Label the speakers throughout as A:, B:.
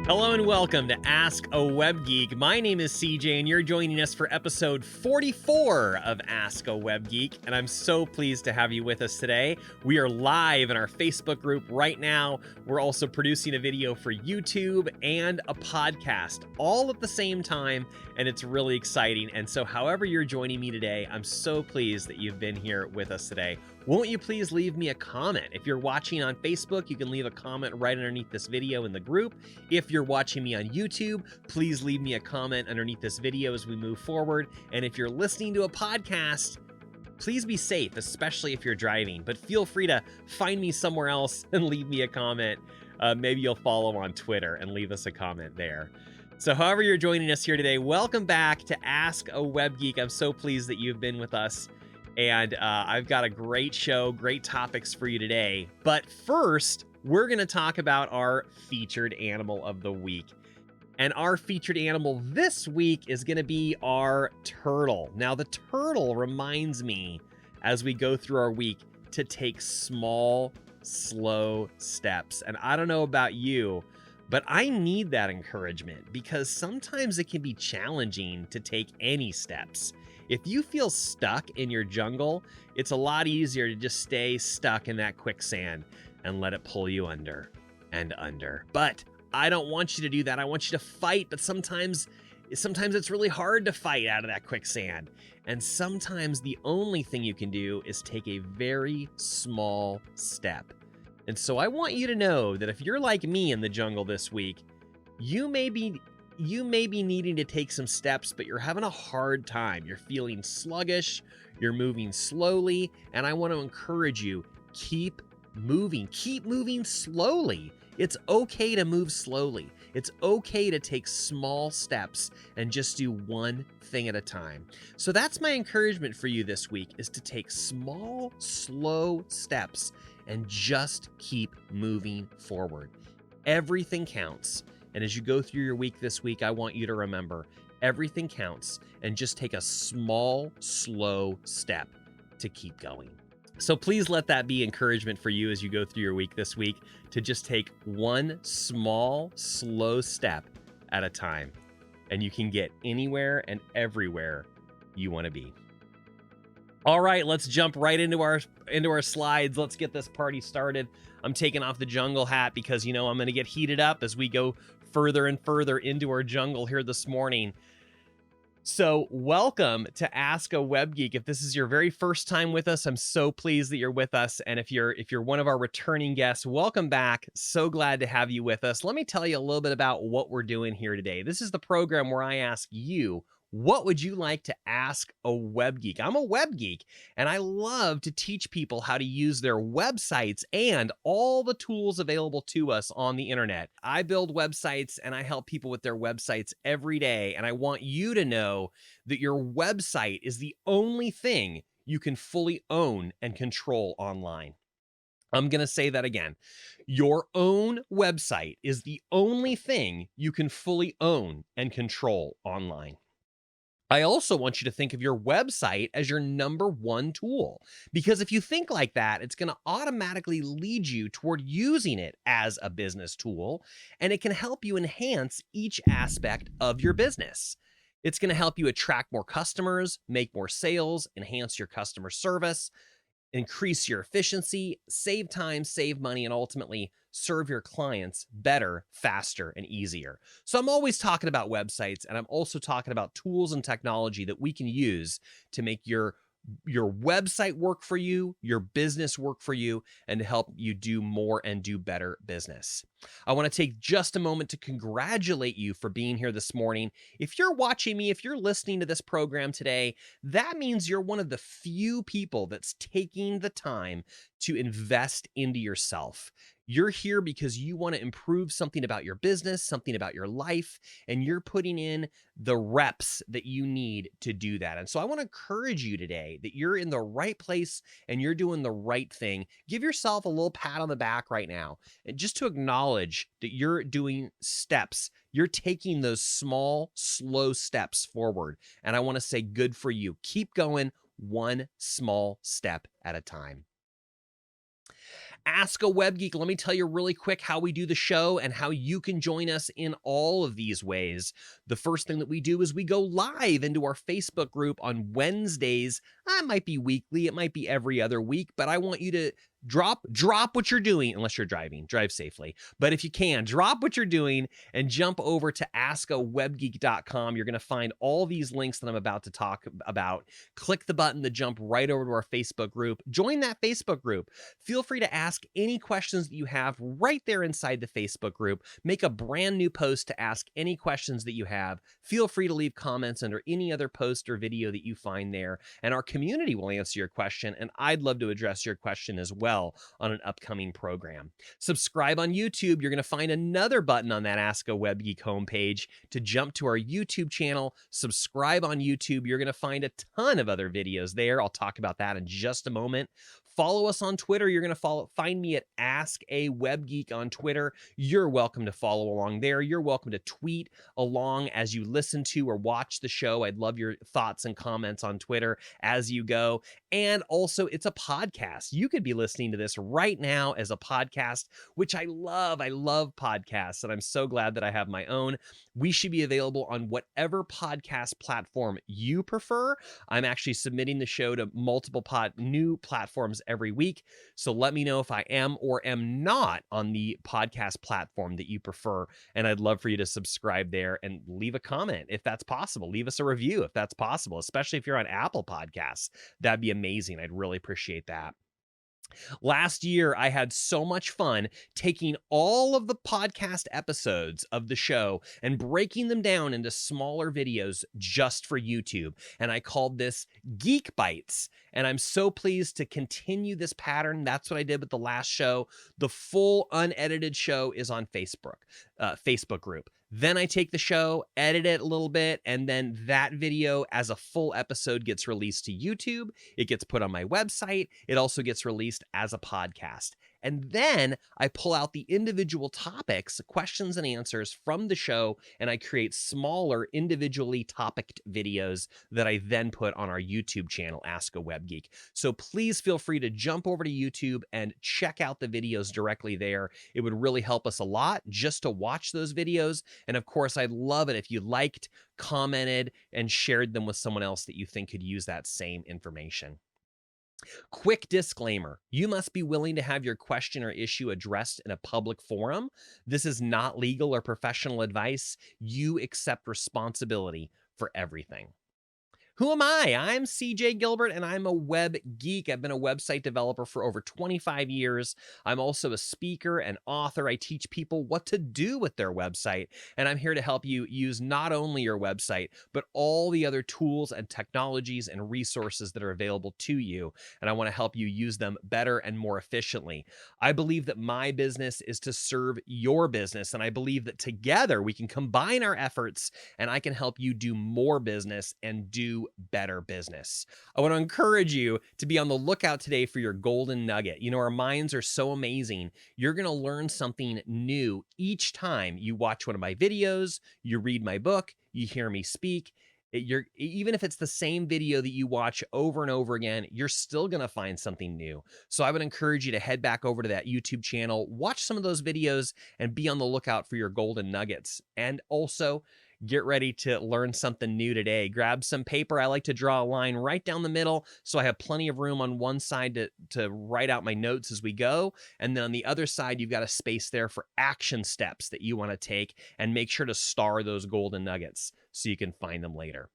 A: Hello and welcome to Ask a Web Geek. My name is CJ and you're joining us for episode 44 of Ask a Web Geek, and I'm so pleased to have you with us today. We are live in our Facebook group right now. We're also producing a video for YouTube and a podcast all at the same time, and it's really exciting. And so however you're joining me today, I'm so pleased that you've been here with us today. Won't you please leave me a comment? If you're watching on Facebook, you can leave a comment right underneath this video in the group. If you're watching me on YouTube, please leave me a comment underneath this video as we move forward. And if you're listening to a podcast, please be safe, especially if you're driving. But feel free to find me somewhere else and leave me a comment. Maybe you'll follow on Twitter and leave us a comment there. So however you're joining us here today, welcome back to Ask a Web Geek. I'm so pleased that you've been with us. And I've got a great show, great topics for you today. But first, we're going to talk about our featured animal of the week. And our featured animal this week is going to be our turtle. Now, the turtle reminds me, as we go through our week, to take small, slow steps. And I don't know about you, but I need that encouragement because sometimes it can be challenging to take any steps. If you feel stuck in your jungle, it's a lot easier to just stay stuck in that quicksand and let it pull you under and under. But I don't want you to do that. I want you to fight, but sometimes it's really hard to fight out of that quicksand. And sometimes the only thing you can do is take a very small step. And so I want you to know that if you're like me in the jungle this week, you may be needing to take some steps, but you're having a hard time. You're feeling sluggish, you're moving slowly, and I want to encourage you, keep moving slowly. It's okay to move slowly. It's okay to take small steps and just do one thing at a time. So that's my encouragement for you this week, is to take small, slow steps and just keep moving forward. Everything counts. And as you go through your week this week, I want you to remember everything counts and just take a small, slow step to keep going. So please let that be encouragement for you as you go through your week this week, to just take one small, slow step at a time. And you can get anywhere and everywhere you want to be. All right, let's jump right into our slides. Let's get this party started. I'm taking off the jungle hat because, I'm going to get heated up as we go further and further into our jungle here this morning. So welcome to Ask a Web Geek. If this is your very first time with us, I'm so pleased that you're with us. And if you're one of our returning guests, welcome back. So glad to have you with us. Let me tell you a little bit about what we're doing here today. This is the program where I ask you, what would you like to ask a web geek? I'm a web geek, and I love to teach people how to use their websites and all the tools available to us on the internet. I build websites, and I help people with their websites every day, and I want you to know that your website is the only thing you can fully own and control online. I'm going to say that again. Your own website is the only thing you can fully own and control online. I also want you to think of your website as your number one tool, because if you think like that, it's going to automatically lead you toward using it as a business tool, and it can help you enhance each aspect of your business. It's going to help you attract more customers, make more sales, enhance your customer service, increase your efficiency, save time, save money, and ultimately serve your clients better, faster, and easier. So I'm always talking about websites, and I'm also talking about tools and technology that we can use to make your website work for you, your business work for you, and to help you do more and do better business. I want to take just a moment to congratulate you for being here this morning. If you're watching me, if you're listening to this program today, that means you're one of the few people that's taking the time to invest into yourself. You're here because you want to improve something about your business, something about your life, and you're putting in the reps that you need to do that. And so I want to encourage you today that you're in the right place and you're doing the right thing. Give yourself a little pat on the back right now, and just to acknowledge that you're doing steps. You're taking those small, slow steps forward. And I want to say good for you. Keep going one small step at a time. Ask a Web Geek. Let me tell you really quick how we do the show and how you can join us in all of these ways. The first thing that we do is we go live into our Facebook group on Wednesdays. It might be weekly, it might be every other week, but I want you to drop what you're doing, unless you're driving, drive safely. But if you can, drop what you're doing and jump over to AaWG044.com. You're going to find all these links that I'm about to talk about. Click the button to jump right over to our Facebook group. Join that Facebook group. Feel free to ask any questions that you have right there inside the Facebook group. Make a brand new post to ask any questions that you have. Feel free to leave comments under any other post or video that you find there, and our community will answer your question, and I'd love to address your question as well on an upcoming program. Subscribe on YouTube. You're going to find another button on that Ask a Web Geek homepage to jump to our YouTube channel. Subscribe on YouTube. You're going to find a ton of other videos there. I'll talk about that in just a moment. Follow us on Twitter. You're going to find me at AskAWebGeek on Twitter. You're welcome to follow along there. You're welcome to tweet along as you listen to or watch the show. I'd love your thoughts and comments on Twitter as you go. And also, it's a podcast. You could be listening to this right now as a podcast, which I love. I love podcasts, and I'm so glad that I have my own. We should be available on whatever podcast platform you prefer. I'm actually submitting the show to multiple new platforms every week. So let me know if I am or am not on the podcast platform that you prefer. And I'd love for you to subscribe there and leave a comment if that's possible. Leave us a review if that's possible, especially if you're on Apple Podcasts. That'd be amazing. I'd really appreciate that. Last year, I had so much fun taking all of the podcast episodes of the show and breaking them down into smaller videos just for YouTube. And I called this Geek Bytes. And I'm so pleased to continue this pattern. That's what I did with the last show. The full unedited show is on Facebook group. Then I take the show, edit it a little bit, and then that video as a full episode gets released to YouTube. It gets put on my website. It also gets released as a podcast. And then I pull out the individual topics, questions and answers from the show, and I create smaller individually topicked videos that I then put on our YouTube channel, Ask a Web Geek. So please feel free to jump over to YouTube and check out the videos directly there. It would really help us a lot just to watch those videos. And of course, I'd love it if you liked, commented, and shared them with someone else that you think could use that same information. Quick disclaimer, you must be willing to have your question or issue addressed in a public forum. This is not legal or professional advice. You accept responsibility for everything. Who am I? I'm CJ Gilbert, and I'm a web geek. I've been a website developer for over 25 years. I'm also a speaker and author. I teach people what to do with their website, and I'm here to help you use not only your website, but all the other tools and technologies and resources that are available to you, and I want to help you use them better and more efficiently. I believe that my business is to serve your business, and I believe that together we can combine our efforts, and I can help you do more business and do better business. I want to encourage you to be on the lookout today for your golden nugget. You know, our minds are so amazing. You're going to learn something new each time you watch one of my videos, you read my book, you hear me speak. Even if it's the same video that you watch over and over again, you're still going to find something new. So I would encourage you to head back over to that YouTube channel, watch some of those videos, and be on the lookout for your golden nuggets. And also, get ready to learn something new today. Grab some paper. I like to draw a line right down the middle so I have plenty of room on one side to write out my notes as we go. And then on the other side, you've got a space there for action steps that you want to take, and make sure to star those golden nuggets so you can find them later.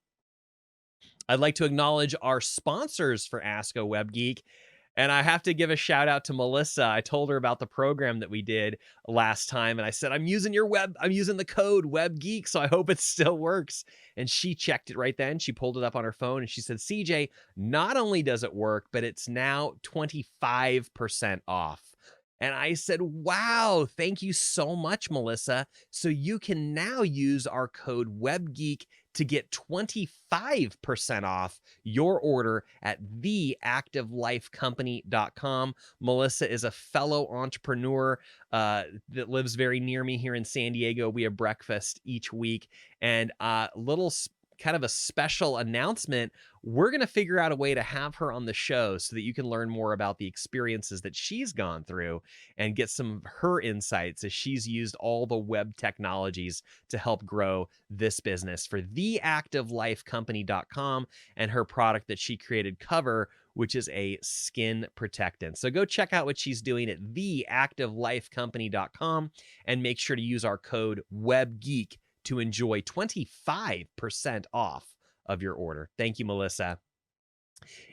A: I'd like to acknowledge our sponsors for Ask a Web Geek. And I have to give a shout out to Melissa. I told her about the program that we did last time, and I said, I'm using the code Web Geek, so I hope it still works. And she checked it right then. She pulled it up on her phone and she said, CJ, not only does it work, but it's now 25% off. And I said, wow, thank you so much, Melissa. So you can now use our code WebGeek to get 25% off your order at theactivelifecompany.com. Melissa is a fellow entrepreneur that lives very near me here in San Diego. We have breakfast each week, and little kind of a special announcement. We're going to figure out a way to have her on the show so that you can learn more about the experiences that she's gone through and get some of her insights as she's used all the web technologies to help grow this business for theactivelifecompany.com and her product that she created, Cover, which is a skin protectant. So go check out what she's doing at theactivelifecompany.com and make sure to use our code WebGeek to enjoy 25% off of your order. Thank you, Melissa.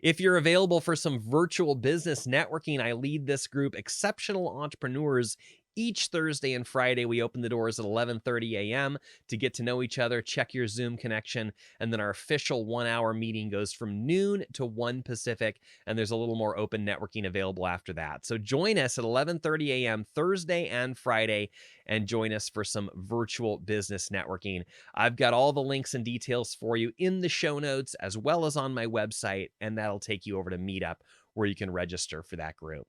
A: If you're available for some virtual business networking, I lead this group, Exceptional Entrepreneurs. Each Thursday and Friday, we open the doors at 11:30 a.m. to get to know each other, check your Zoom connection, and then our official 1-hour meeting goes from noon to 1 Pacific, and there's a little more open networking available after that. So join us at 11:30 a.m. Thursday and Friday, and join us for some virtual business networking. I've got all the links and details for you in the show notes, as well as on my website, and that'll take you over to Meetup, where you can register for that group.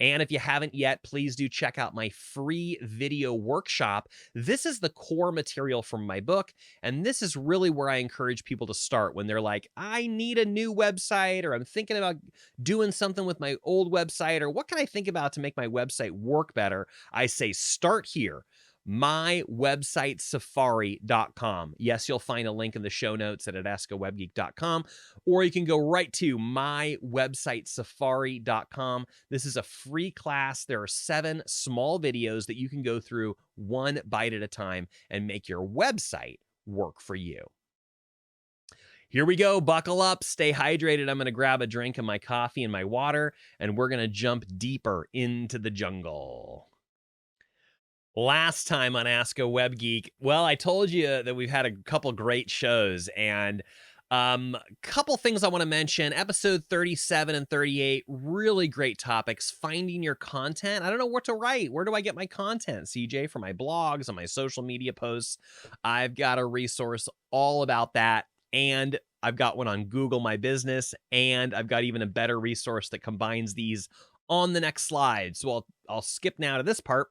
A: And if you haven't yet, please do check out my free video workshop. This is the core material from my book, and this is really where I encourage people to start when they're like, I need a new website, or I'm thinking about doing something with my old website, or what can I think about to make my website work better? I say, start here. mywebsitesafari.com. Yes, you'll find a link in the show notes at AaWG044.com, or you can go right to mywebsitesafari.com. This is a free class. There are 7 small videos that you can go through one bite at a time and make your website work for you. Here we go. Buckle up. Stay hydrated. I'm going to grab a drink of my coffee and my water, and we're going to jump deeper into the jungle. Last time on Ask a Web Geek, well, I told you that we've had a couple great shows, and couple things I want to mention. Episode 37 and 38, really great topics. Finding your content. I don't know what to write. Where do I get my content, CJ? For my blogs and my social media posts. I've got a resource all about that, and I've got one on Google My Business, and I've got even a better resource that combines these on the next slide. So I'll skip now to this part.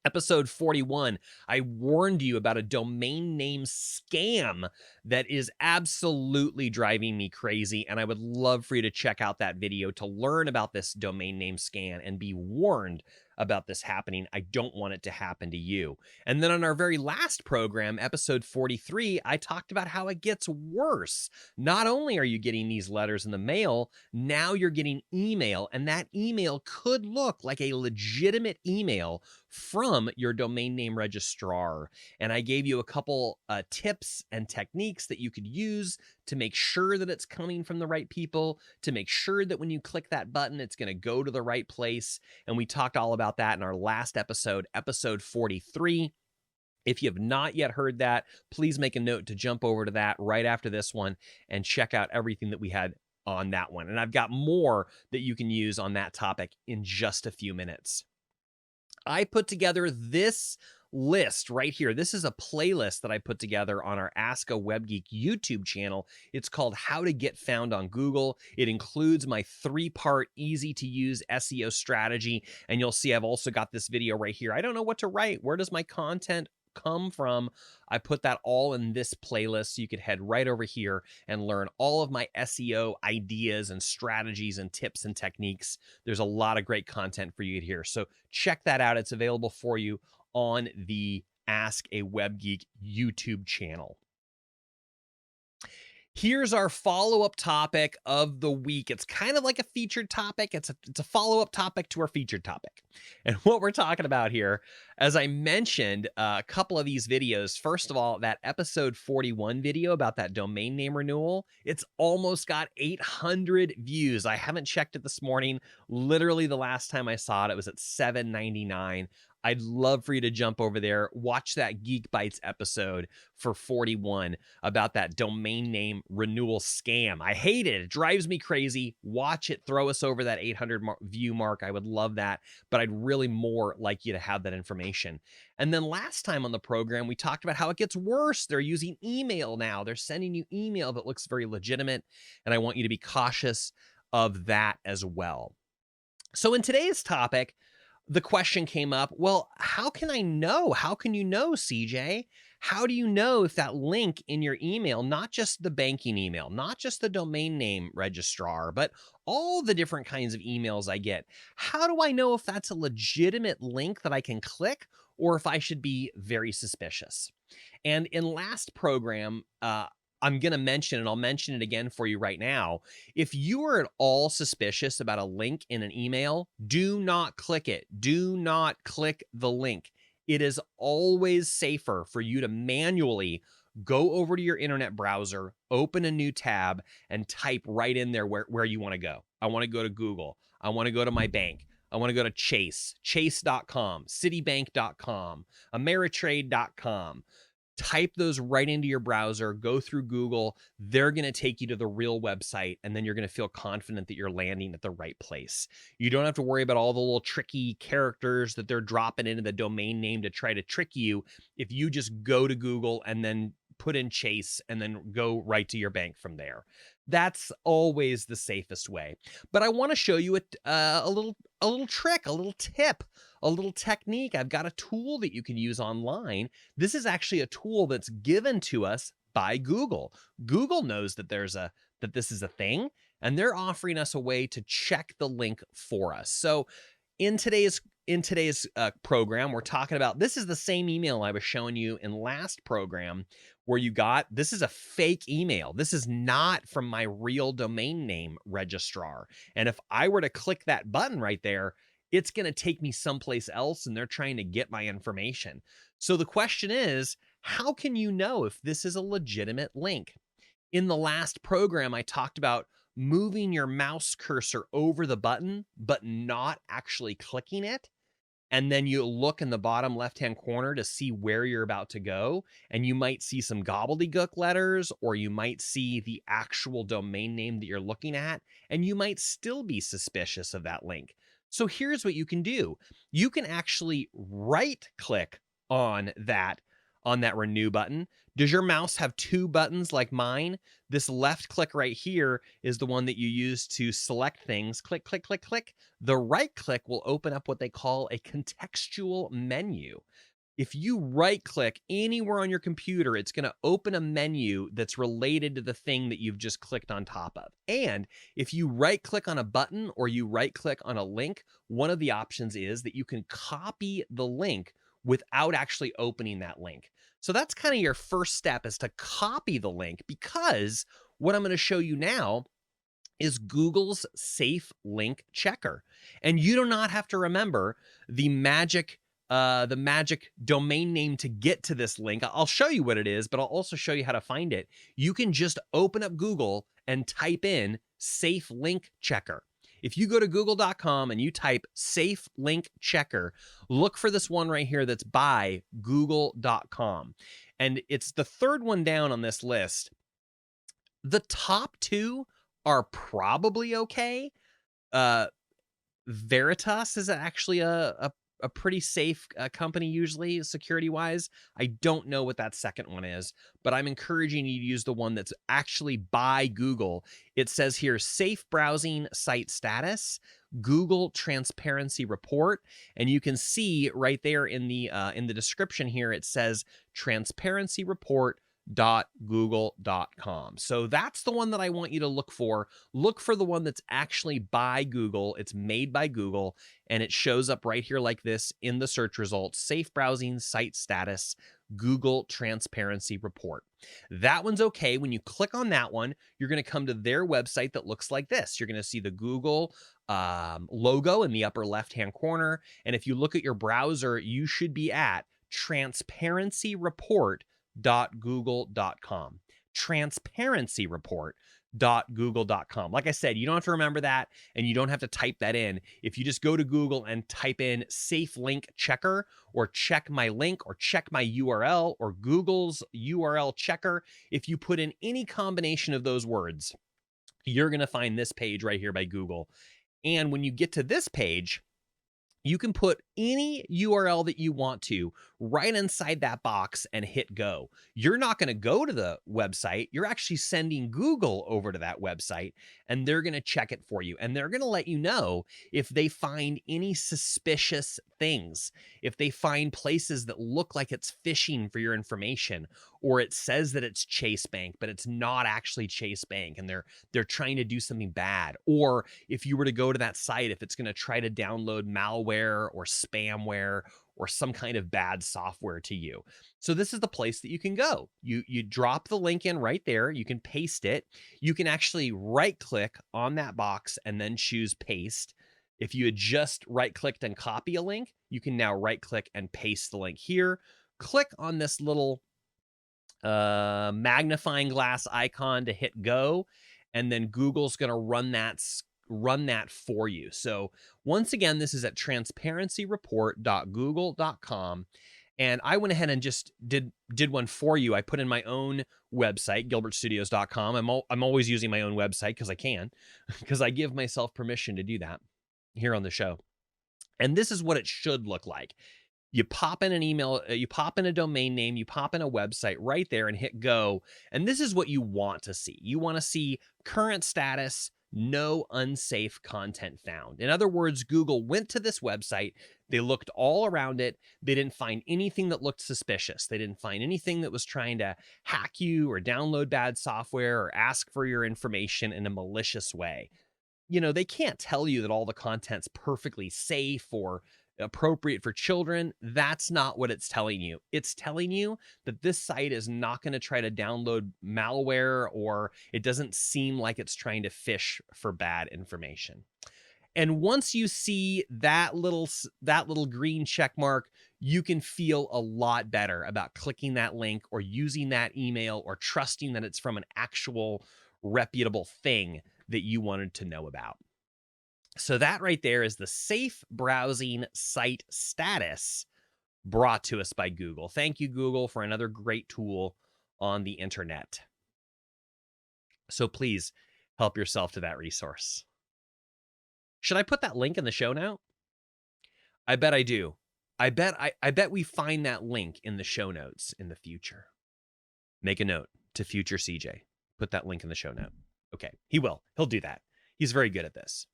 A: Episode 41, I warned you about a domain name scam that is absolutely driving me crazy, and I would love for you to check out that video to learn about this domain name scam and be warned about this happening. I don't want it to happen to you. And then on our very last program, episode 43, I talked about how it gets worse. Not only are you getting these letters in the mail, now you're getting email, and that email could look like a legitimate email from your domain name registrar. And I gave you a couple tips and techniques that you could use to make sure that it's coming from the right people, to make sure that when you click that button, it's going to go to the right place. And we talked all about that in our last episode, episode 43. If you have not yet heard that, please make a note to jump over to that right after this one and check out everything that we had on that one. And I've got more that you can use on that topic in just a few minutes. I put together this list right here. This is a playlist that I put together on our Ask a Web Geek YouTube channel. It's called How to Get Found on Google. It includes my 3-part easy to use SEO strategy. And you'll see I've also got this video right here. I don't know what to write. Where does my content come from? I put that all in this playlist, so you could head right over here and learn all of my SEO ideas and strategies and tips and techniques. There's a lot of great content for you here, so check that out. It's available for you on the Ask a Web Geek YouTube channel. Here's our follow-up topic of the week. It's kind of like a featured topic. It's a follow-up topic to our featured topic. And what we're talking about here, as I mentioned, a couple of these videos. First of all, that episode 41 video about that domain name renewal, it's almost got 800 views. I haven't checked it this morning. Literally the last time I saw it, it was at 799. I'd love for you to jump over there, watch that Geek Bytes episode for 41 about that domain name renewal scam. I hate it. It drives me crazy. Watch it. Throw us over that 800 view mark. I would love that, but I'd really more like you to have that information. And then last time on the program, we talked about how it gets worse. They're using email now. They're sending you email that looks very legitimate, and I want you to be cautious of that as well. So in today's topic, the question came up, well, how can I know? How can you know, CJ? How do you know if that link in your email, not just the banking email, not just the domain name registrar, but all the different kinds of emails I get, how do I know if that's a legitimate link that I can click or if I should be very suspicious? And in last program, I'm going to mention, and I'll mention it again for you right now. If you are at all suspicious about a link in an email, do not click it. Do not click the link. It is always safer for you to manually go over to your internet browser, open a new tab, and type right in there where you want to go. I want to go to Google. I want to go to my bank. I want to go to chase.com, citibank.com, ameritrade.com. Type those right into your browser, go through Google. They're going to take you to the real website, and then you're going to feel confident that you're landing at the right place. You don't have to worry about all the little tricky characters that they're dropping into the domain name to try to trick you. If you just go to Google and then put in Chase and then go right to your bank from there. That's always the safest way. But I want to show you a little trick, a little tip, a little technique. I've got a tool that you can use online. This is actually a tool that's given to us by Google. Google knows that that this is a thing, and they're offering us a way to check the link for us. So in today's program, we're talking about, this is the same email I was showing you in last program where you got, this is a fake email. This is not from my real domain name registrar. And if I were to click that button right there, it's going to take me someplace else, and they're trying to get my information. So the question is, how can you know if this is a legitimate link? In the last program, I talked about moving your mouse cursor over the button, but not actually clicking it. And then you look in the bottom left-hand corner to see where you're about to go. And you might see some gobbledygook letters, or you might see the actual domain name that you're looking at, and you might still be suspicious of that link. So here's what you can do. You can actually right-click on that renew button. Does your mouse have two buttons like mine? This left click right here is the one that you use to select things. Click, click, click, click. The right click will open up what they call a contextual menu. If you right click anywhere on your computer, it's going to open a menu that's related to the thing that you've just clicked on top of. And if you right click on a button or you right click on a link, one of the options is that you can copy the link without actually opening that link. So that's kind of your first step, is to copy the link, because what I'm going to show you now is Google's safe link checker. And you do not have to remember the magic domain name to get to this link. I'll show you what it is, but I'll also show you how to find it. You can just open up Google and type in safe link checker. If you go to google.com and you type safe link checker, look for this one right here that's by google.com. And it's the third one down on this list. The top two are probably okay. Veritas is actually a pretty safe company, usually security-wise. I don't know what that second one is, but I'm encouraging you to use the one that's actually by Google. It says here, safe browsing site status, Google transparency report, and you can see right there in the description here, it says transparency report .google.com. So that's the one that I want you to look for. Look for the one that's actually by Google. It's made by Google, and it shows up right here like this in the search results: safe browsing site status, Google transparency report. That one's okay. When you click on that one, you're going to come to their website that looks like this. You're going to see the Google logo in the upper left-hand corner. And if you look at your browser, you should be at transparencyreport.google.com. Transparencyreport.google.com. Like I said, you don't have to remember that, and you don't have to type that in. If you just go to Google and type in safe link checker, or check my link, or check my URL, or Google's URL checker, if you put in any combination of those words, you're going to find this page right here by Google. And when you get to this page, you can put any URL that you want to right inside that box and hit go. You're not going to go to the website. You're actually sending Google over to that website, and they're going to check it for you. And they're going to let you know if they find any suspicious things, if they find places that look like it's phishing for your information, or it says that it's Chase Bank, but it's not actually Chase Bank, and they're trying to do something bad. Or if you were to go to that site, if it's going to try to download malware or spamware or some kind of bad software to you. So this is the place that you can go. You drop the link in right there. You can paste it. You can actually right click on that box and then choose paste. If you had just right clicked and copy a link, you can now right click and paste the link here. Click on this little magnifying glass icon to hit go, and then Google's going to run that for you. So once again, this is at transparencyreport.google.com. And I went ahead and just did one for you. I put in my own website, gilbertstudios.com. I'm always using my own website because I can, because I give myself permission to do that here on the show. And this is what it should look like. You pop in an email, you pop in a domain name, you pop in a website right there and hit go. And this is what you want to see. You want to see current status, no unsafe content found. In other words, Google went to this website, they looked all around it, they didn't find anything that looked suspicious. They didn't find anything that was trying to hack you or download bad software or ask for your information in a malicious way. You know, they can't tell you that all the content's perfectly safe or appropriate for children. That's not what it's telling you. It's telling you that this site is not going to try to download malware, or it doesn't seem like it's trying to fish for bad information. And once you see that little green check mark, you can feel a lot better about clicking that link or using that email or trusting that it's from an actual reputable thing that you wanted to know about. So that right there is the safe browsing site status brought to us by Google. Thank you, Google, for another great tool on the internet. So please help yourself to that resource. Should I put that link in the show note? I bet I do. I bet we find that link in the show notes in the future. Make a note to future CJ. Put that link in the show note. Okay, he will. He'll do that. He's very good at this.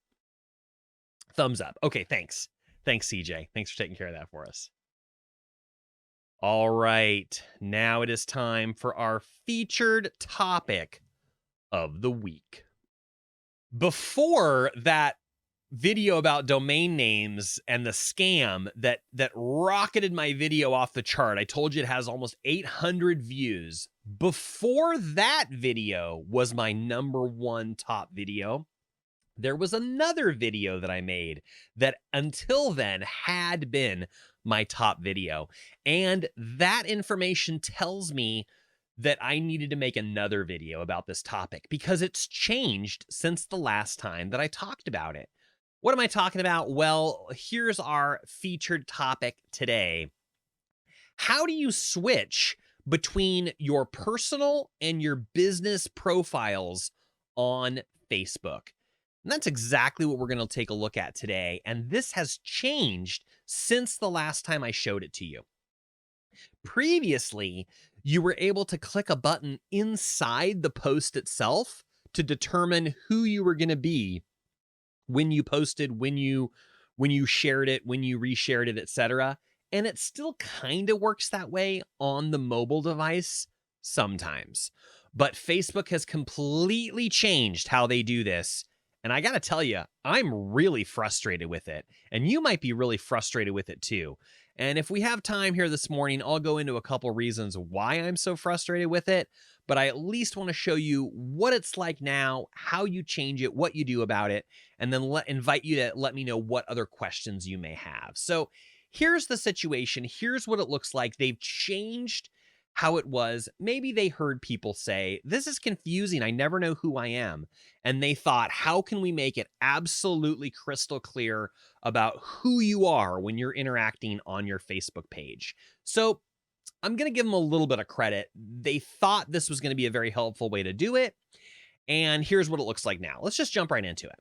A: Thumbs up. Okay, thanks. Thanks, CJ. Thanks for taking care of that for us. All right, now it is time for our featured topic of the week. Before that video about domain names and the scam that rocketed my video off the chart, I told you it has almost 800 views. Before that video was my #1 top video, there was another video that I made that until then had been my top video. And that information tells me that I needed to make another video about this topic because it's changed since the last time that I talked about it. What am I talking about? Well, here's our featured topic today. How do you switch between your personal and your business profiles on Facebook? And that's exactly what we're going to take a look at today. And this has changed since the last time I showed it to you. Previously, you were able to click a button inside the post itself to determine who you were going to be when you posted, when you shared it, when you reshared it, etc. And it still kind of works that way on the mobile device sometimes. But Facebook has completely changed how they do this. And I got to tell you, I'm really frustrated with it. And you might be really frustrated with it too. And if we have time here this morning, I'll go into a couple reasons why I'm so frustrated with it. But I at least want to show you what it's like now, how you change it, what you do about it, and then invite you to let me know what other questions you may have. So here's the situation. Here's what it looks like. They've changed how it was. Maybe they heard people say, this is confusing. I never know who I am. And they thought, how can we make it absolutely crystal clear about who you are when you're interacting on your Facebook page? So I'm going to give them a little bit of credit. They thought this was going to be a very helpful way to do it. And here's what it looks like now. Let's just jump right into it.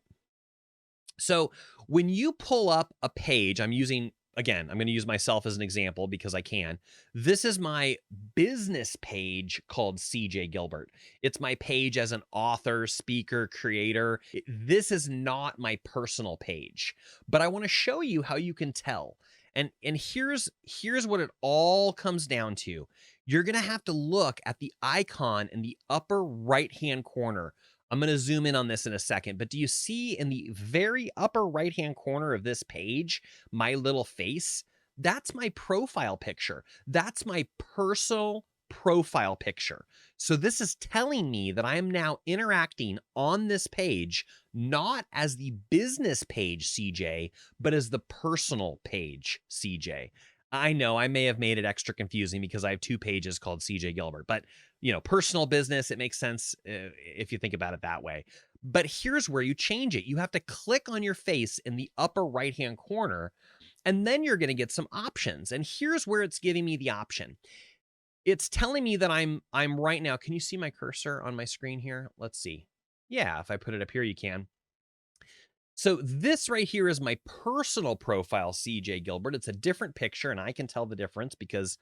A: So when you pull up a page, I'm using again, I'm going to use myself as an example because I can. This is my business page called CJ Gilbert. It's my page as an author, speaker, creator. This is not my personal page, but I want to show you how you can tell. And here's what it all comes down to. You're going to have to look at the icon in the upper right-hand corner. I'm going to zoom in on this in a second, but do you see in the very upper right-hand corner of this page, my little face? That's my profile picture. That's my personal profile picture. So this is telling me that I am now interacting on this page, not as the business page CJ, but as the personal page CJ. I know I may have made it extra confusing because I have two pages called CJ Gilbert, but personal business, it makes sense if you think about it that way. But here's where you change it. You have to click on your face in the upper right-hand corner, and then you're going to get some options. And here's where it's giving me the option. It's telling me that I'm right now. Can you see my cursor on my screen here? Let's see. Yeah, if I put it up here, you can. So this right here is my personal profile, CJ Gilbert. It's a different picture, and I can tell the difference because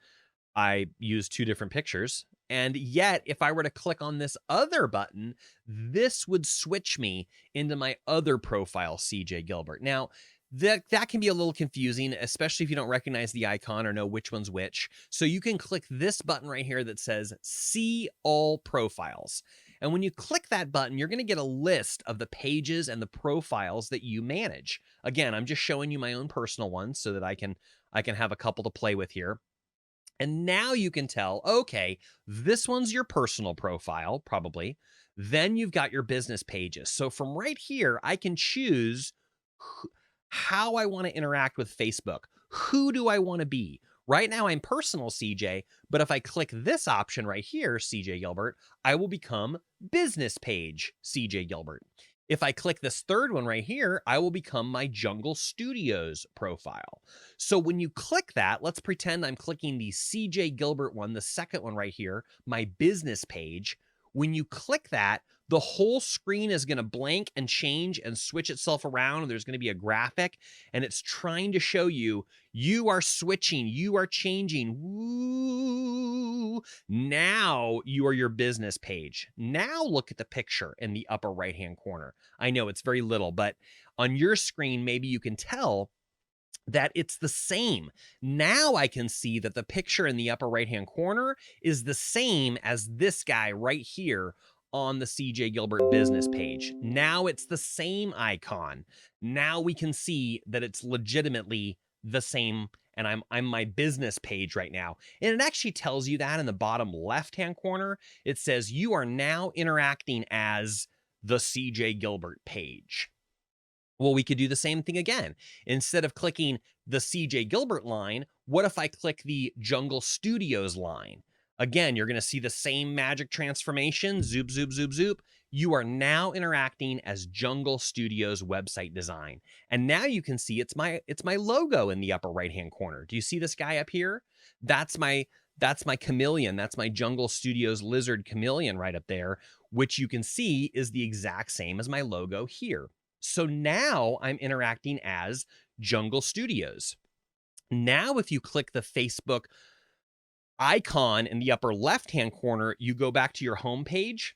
A: I use two different pictures. And yet, if I were to click on this other button, this would switch me into my other profile, CJ Gilbert. Now, that can be a little confusing, especially if you don't recognize the icon or know which one's which. So you can click this button right here that says See All Profiles. And when you click that button, you're going to get a list of the pages and the profiles that you manage. Again, I'm just showing you my own personal ones so that I can have a couple to play with here. And now you can tell, okay, this one's your personal profile, probably. Then you've got your business pages. So from right here, I can choose how I want to interact with Facebook. Who do I want to be? Right now, I'm personal CJ, but if I click this option right here, CJ Gilbert, I will become business page CJ Gilbert. If I click this third one right here, I will become my Jungle Studios profile. So when you click that, let's pretend I'm clicking the CJ Gilbert one, the second one right here, my business page. When you click that, the whole screen is going to blank and change and switch itself around, and there's going to be a graphic, and it's trying to show you, you are switching, you are changing. Woo! Now you are your business page. Now look at the picture in the upper right-hand corner. I know it's very little, but on your screen, maybe you can tell that it's the same. Now I can see that the picture in the upper right-hand corner is the same as this guy right here on the CJ Gilbert business page. Now it's the same icon. Now we can see that it's legitimately the same, and I'm my business page right now. And it actually tells you that in the bottom left-hand corner. It says you are now interacting as the CJ Gilbert page. Well, we could do the same thing again. Instead of clicking the CJ Gilbert line, what if I click the Jungle Studios line? Again, you're going to see the same magic transformation, zoop, zoop, zoop, zoop. You are now interacting as Jungle Studios website design. And now you can see it's my logo in the upper right-hand corner. Do you see this guy up here? That's my chameleon. That's my Jungle Studios lizard chameleon right up there, which you can see is the exact same as my logo here. So now I'm interacting as Jungle Studios. Now, if you click the Facebook icon in the upper left-hand corner, you go back to your home page.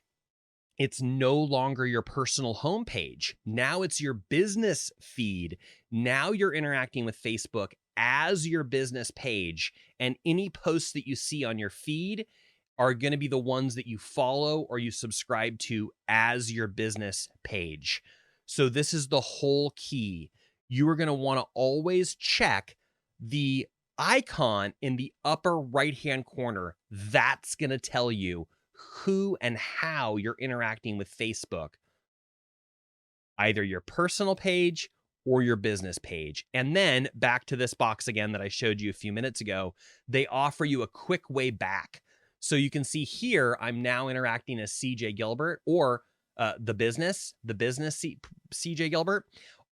A: It's no longer your personal home page. Now it's your business feed. Now you're interacting with Facebook as your business page, and any posts that you see on your feed are going to be the ones that you follow or you subscribe to as your business page. So this is the whole key. You are going to want to always check the icon in the upper right-hand corner. That's going to tell you who and how you're interacting with Facebook, either your personal page or your business page. And then back to this box again that I showed you a few minutes ago, they offer you a quick way back. So you can see here, I'm now interacting as CJ Gilbert, or the business CJ Gilbert.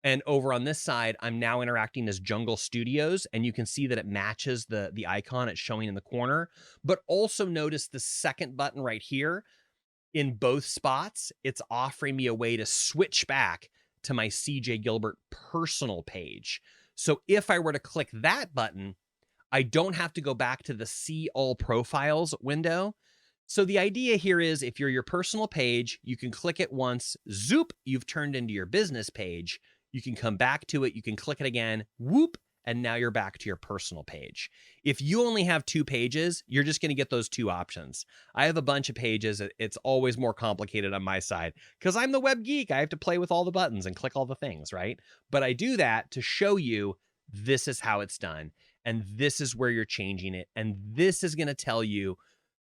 A: And over on this side, I'm now interacting as Jungle Studios, and you can see that it matches the icon it's showing in the corner. But also notice the second button right here. In both spots, it's offering me a way to switch back to my CJ Gilbert personal page. So if I were to click that button, I don't have to go back to the See All Profiles window. So the idea here is if you're your personal page, you can click it once, zoop, you've turned into your business page. You can come back to it, you can click it again, whoop, and now you're back to your personal page. If you only have 2 pages, you're just going to get those 2 options. I have a bunch of pages. It's always more complicated on my side because I'm the web geek. I have to play with all the buttons and click all the things, right? But I do that to show you this is how it's done. And this is where you're changing it. And this is going to tell you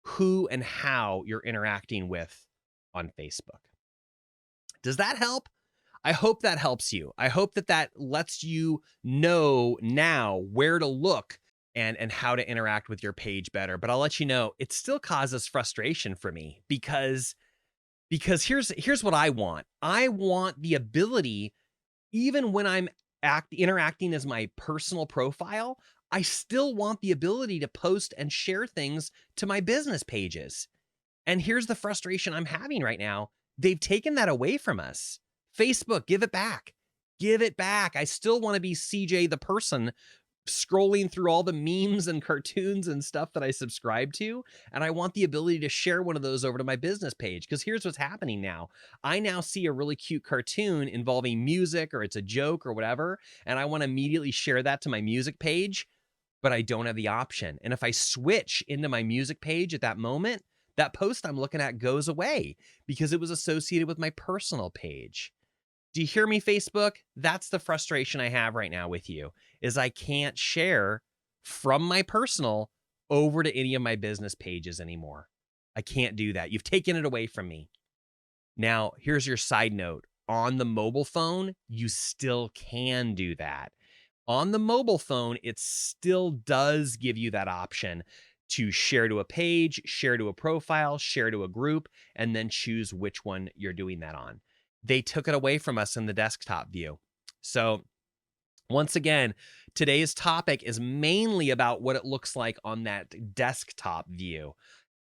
A: who and how you're interacting with on Facebook. Does that help? I hope that helps you. I hope that that lets you know now where to look and how to interact with your page better. But I'll let you know, it still causes frustration for me because here's what I want. I want the ability, even when I'm interacting as my personal profile, I still want the ability to post and share things to my business pages. And here's the frustration I'm having right now. They've taken that away from us. Facebook, give it back. Give it back. I still want to be CJ the person scrolling through all the memes and cartoons and stuff that I subscribe to. And I want the ability to share one of those over to my business page. Because here's what's happening now. I now see a really cute cartoon involving music or it's a joke or whatever. And I want to immediately share that to my music page, but I don't have the option. And if I switch into my music page at that moment, that post I'm looking at goes away because it was associated with my personal page. Do you hear me, Facebook? That's the frustration I have right now with you, is I can't share from my personal over to any of my business pages anymore. I can't do that. You've taken it away from me. Now, here's your side note. On the mobile phone, you still can do that. On the mobile phone, it still does give you that option to share to a page, share to a profile, share to a group, and then choose which one you're doing that on. They took it away from us in the desktop view. So once again, today's topic is mainly about what it looks like on that desktop view.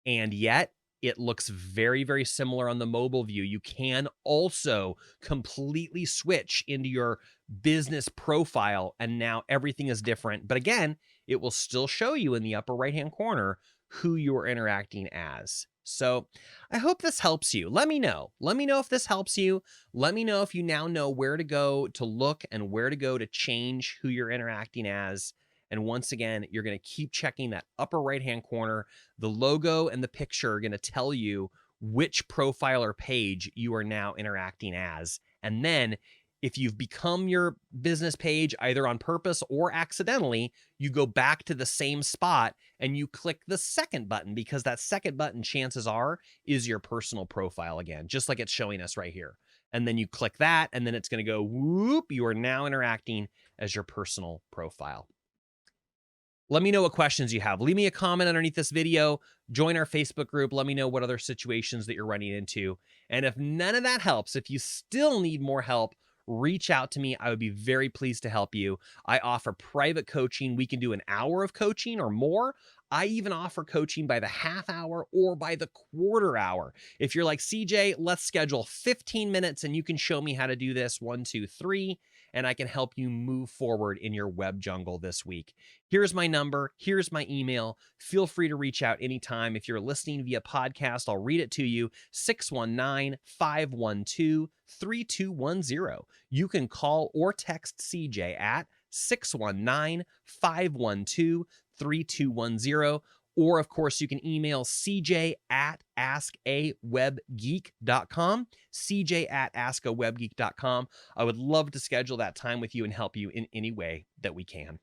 A: And yet it looks very, very similar on the mobile view. You can also completely switch into your business profile, and now everything is different. But again, it will still show you in the upper right-hand corner who you're interacting as. So I hope this helps you. Let me know. Let me know if this helps you. Let me know if you now know where to go to look and where to go to change who you're interacting as. And once again, you're going to keep checking that upper right-hand corner. The logo and the picture are going to tell you which profile or page you are now interacting as. And then if you've become your business page either on purpose or accidentally, you go back to the same spot and you click the second button, because that second button, chances are, is your personal profile again, just like it's showing us right here. And then you click that, and then it's going to go, whoop, you are now interacting as your personal profile. Let me know what questions you have. Leave me a comment underneath this video. Join our Facebook group. Let me know what other situations that you're running into. And if none of that helps, if you still need more help, reach out to me. I would be very pleased to help you. I offer private coaching. We can do an hour of coaching or more. I even offer coaching by the half hour or by the quarter hour. If you're like, CJ, let's schedule 15 minutes and you can show me how to do this 1, 2, 3, and I can help you move forward in your web jungle this week. Here's my number. Here's my email. Feel free to reach out anytime. If you're listening via podcast, I'll read it to you, 619-512-3210. You can call or text CJ at 619-512-3210. Or, of course, you can email CJ at AskAWebGeek.com, CJ at AskAWebGeek.com. I would love to schedule that time with you and help you in any way that we can.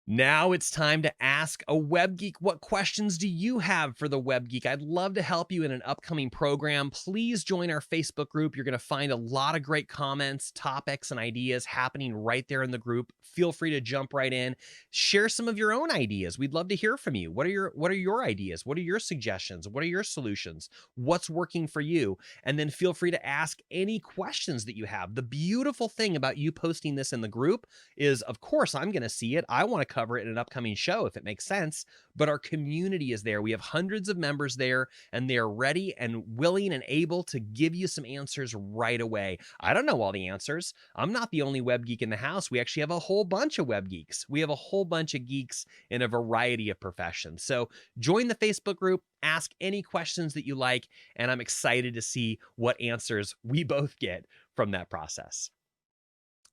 A: Now it's time to ask a Web Geek. What questions do you have for the Web Geek? I'd love to help you in an upcoming program. Please join our Facebook group. You're going to find a lot of great comments, topics, and ideas happening right there in the group. Feel free to jump right in. Share some of your own ideas. We'd love to hear from you. What are your ideas? What are your suggestions? What are your solutions? What's working for you? And then feel free to ask any questions that you have. The beautiful thing about you posting this in the group is, of course, I'm going to see it. I want to cover it in an upcoming show if it makes sense. But our community is there. We have hundreds of members there, and they are ready and willing and able to give you some answers right away. I don't know all the answers. I'm not the only web geek in the house. We actually have a whole bunch of web geeks. We have a whole bunch of geeks in a variety of professions. So join the Facebook group, ask any questions that you like, and I'm excited to see what answers we both get from that process.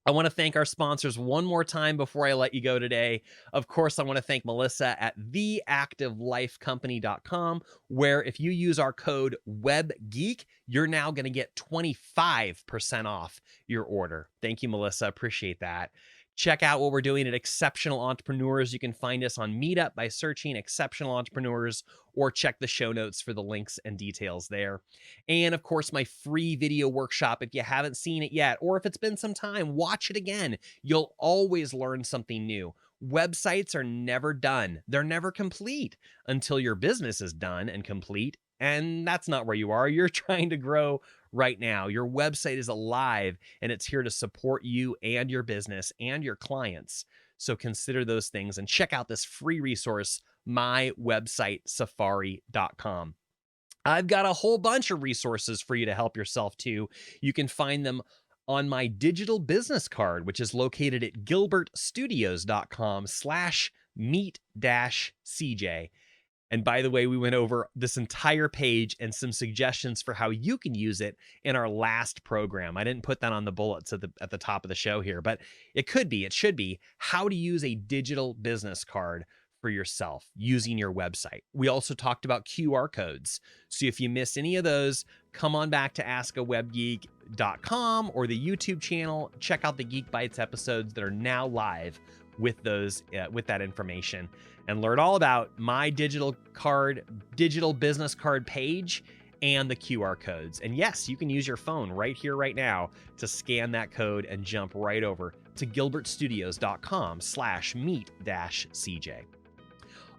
A: I want to thank our sponsors one more time before I let you go today. Of course, I want to thank Melissa at theactivelifecompany.com, where if you use our code WebGeek, you're now going to get 25% off your order. Thank you, Melissa. Appreciate that. Check out what we're doing at Exceptional Entrepreneurs. You can find us on Meetup by searching Exceptional Entrepreneurs, or check the show notes for the links and details there. And of course, my free video workshop. If you haven't seen it yet, or if it's been some time, watch it again. You'll always learn something new. Websites are never done. They're never complete until your business is done and complete. And that's not where you are. You're trying to grow right now. Your website is alive, and it's here to support you and your business and your clients. So consider those things and check out this free resource, mywebsitesafari.com. I've got a whole bunch of resources for you to help yourself too. You can find them on my digital business card, which is located at gilbertstudios.com/meet-cj. And by the way, we went over this entire page and some suggestions for how you can use it in our last program. I didn't put that on the bullets at the top of the show here, but it should be how to use a digital business card for yourself using your website. We also talked about QR codes. So if you missed any of those, come on back to AaWG044.com or the YouTube channel. Check out the Geek Bytes episodes that are now live with that information, and learn all about my digital business card page and the QR codes. And yes, you can use your phone right here, right now to scan that code and jump right over to gilbertstudios.com/meet-cj.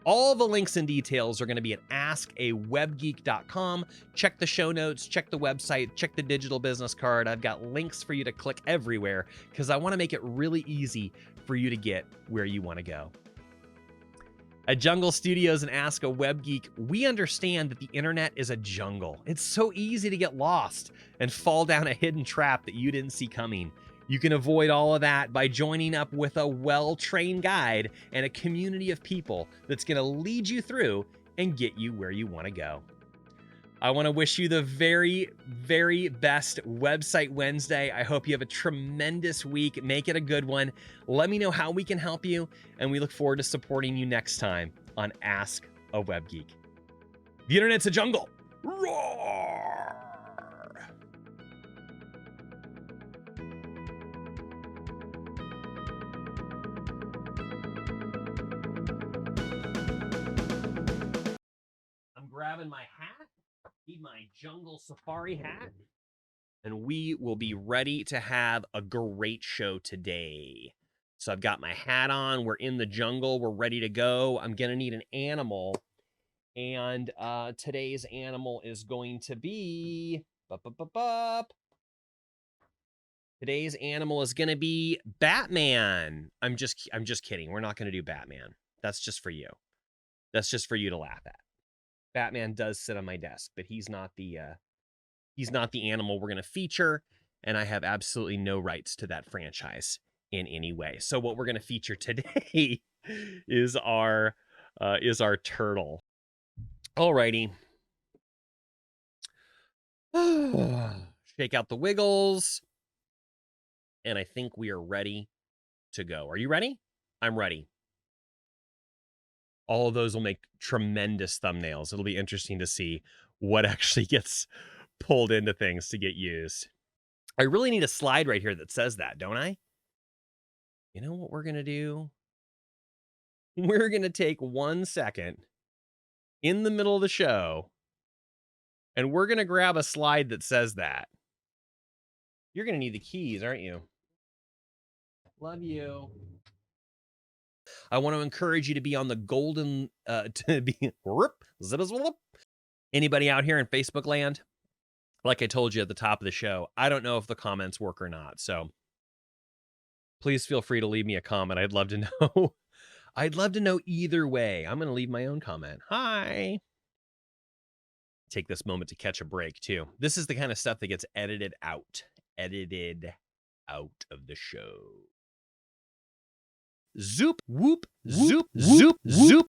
A: All the links and details are going to be at askawebgeek.com. Check the show notes, check the website, check the digital business card. I've got links for you to click everywhere because I want to make it really easy for you to get where you want to go. At Jungle Studios and Ask a Web Geek, we understand that the internet is a jungle. It's so easy to get lost and fall down a hidden trap that you didn't see coming. You can avoid all of that by joining up with a well-trained guide and a community of people that's going to lead you through and get you where you want to go. I want to wish you the very, very best Website Wednesday. I hope you have a tremendous week. Make it a good one. Let me know how we can help you, and we look forward to supporting you next time on Ask a Web Geek. The internet's a jungle. Roar! I'm grabbing my hat. Need my jungle safari hat, and we will be ready to have a great show today. So I've got my hat on. We're in the jungle. We're ready to go. I'm going to need an animal, and today's animal is going to be Today's animal is going to be Batman. I'm just kidding. We're not going to do Batman. That's just for you. That's just for you to laugh at. Batman does sit on my desk, but he's not the animal we're going to feature, and I have absolutely no rights to that franchise in any way. So what we're going to feature today is our turtle. Alrighty. Shake out the wiggles, and I think we are ready to go. Are you ready? I'm ready. All of those will make tremendous thumbnails. It'll be interesting to see what actually gets pulled into things to get used. I really need a slide right here that says that, don't I? You know what we're going to do? We're going to take 1 second in the middle of the show, and we're going to grab a slide that says that. You're going to need the keys, aren't you? Love you. I want to encourage you to be on the golden, anybody out here in Facebook land? Like I told you at the top of the show, I don't know if the comments work or not. So please feel free to leave me a comment. I'd love to know. I'd love to know either way. I'm going to leave my own comment. Hi. Take this moment to catch a break, too. This is the kind of stuff that gets edited out of the show. Zoop, whoop, zoop, zoop, zoop.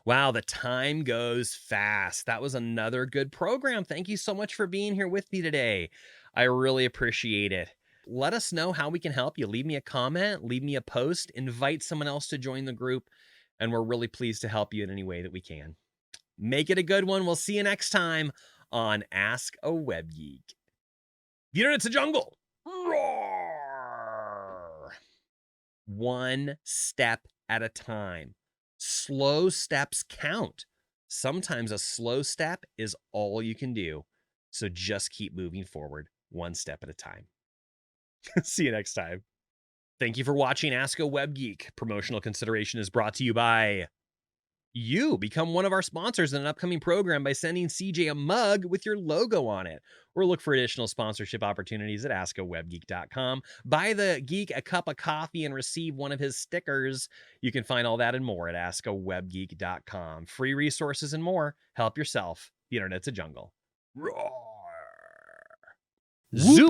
A: Wow, the time goes fast. That was another good program. Thank you so much for being here with me today. I really appreciate it. Let us know how we can help you. Leave me a comment, leave me a post, invite someone else to join the group, and we're really pleased to help you in any way that we can. Make it a good one. We'll see you next time on Ask a Web Geek. The internet's a jungle. Roar! One step at a time. Slow steps count. Sometimes a slow step is all you can do. So just keep moving forward one step at a time. See you next time. Thank you for watching Ask a Web Geek. Promotional consideration is brought to you by you. Become one of our sponsors in an upcoming program by sending CJ a mug with your logo on it, or look for additional sponsorship opportunities at AskAWebGeek.com. Buy the geek a cup of coffee and receive one of his stickers. You can find all that and more at AskAWebGeek.com. Free resources and more. Help yourself. The internet's a jungle. Roar! Zoop!